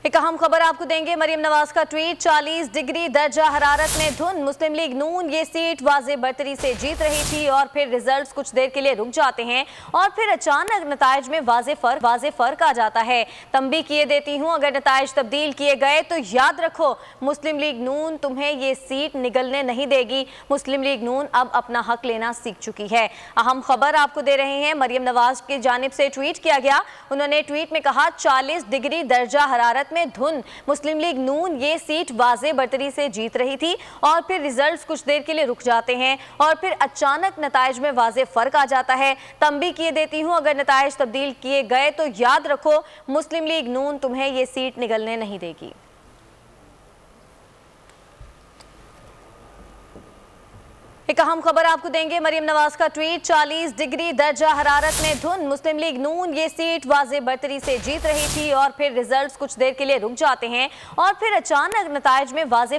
एक अहम खबर आपको देंगे। मरियम नवाज का ट्वीट, 40 डिग्री दर्जा हरारत में धुंध, मुस्लिम लीग नून ये सीट वाज़े बरतरी से जीत रही थी और फिर रिजल्ट्स कुछ देर के लिए रुक जाते हैं और फिर अचानक नताइज में वाज़े फर्क आ जाता है। तंबी किए देती हूँ, अगर नताइज तब्दील किए गए तो याद रखो मुस्लिम लीग नून तुम्हें ये सीट निगलने नहीं देगी। मुस्लिम लीग नून अब अपना हक लेना सीख चुकी है। अहम खबर आपको दे रहे हैं। मरियम नवाज की जानिब से ट्वीट किया गया। उन्होंने ट्वीट में कहा, 40 डिग्री दर्जा हरारत में धुंध, मुस्लिम लीग नून ये सीट वाज़े बरतरी से जीत रही थी और फिर रिजल्ट्स कुछ देर के लिए रुक जाते हैं और फिर अचानक नताइज में वाज़े फर्क आ जाता है। तंबी किए देती हूँ, अगर नताइज तब्दील किए गए तो याद रखो मुस्लिम लीग नून तुम्हें ये सीट निगलने नहीं देगी। एक अहम खबर आपको देंगे। मरियम नवाज का ट्वीट, 40 डिग्री दर्जा हरारत में धुंध, मुस्लिम लीग नून ये सीट वाज़े बरतरी से जीत रही थी और फिर रिजल्ट्स कुछ देर के लिए रुक जाते हैं और फिर अचानक नताइज में वाज़े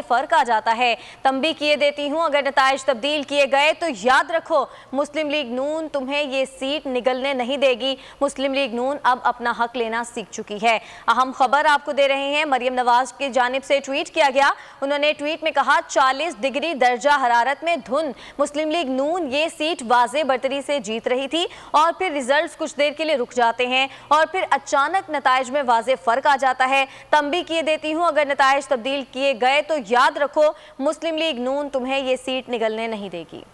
फर्क आ जाता है। तंबी किए देती हूँ, अगर नताइज तब्दील किए गए तो याद रखो मुस्लिम लीग नून तुम्हें ये सीट निगलने नहीं देगी। मुस्लिम लीग नून अब अपना हक लेना सीख चुकी है। अहम खबर आपको दे रहे हैं। मरियम नवाज की जानिब से ट्वीट किया गया। उन्होंने ट्वीट में कहा, 40 डिग्री दर्जा हरारत में धुंध, मुस्लिम लीग नून ये सीट वाज़े बरतरी से जीत रही थी और फिर रिजल्ट्स कुछ देर के लिए रुक जाते हैं और फिर अचानक नताइज में वाज़े फर्क आ जाता है। तंबी किए देती हूँ, अगर नताइज तब्दील किए गए तो याद रखो मुस्लिम लीग नून तुम्हें ये सीट निगलने नहीं देगी।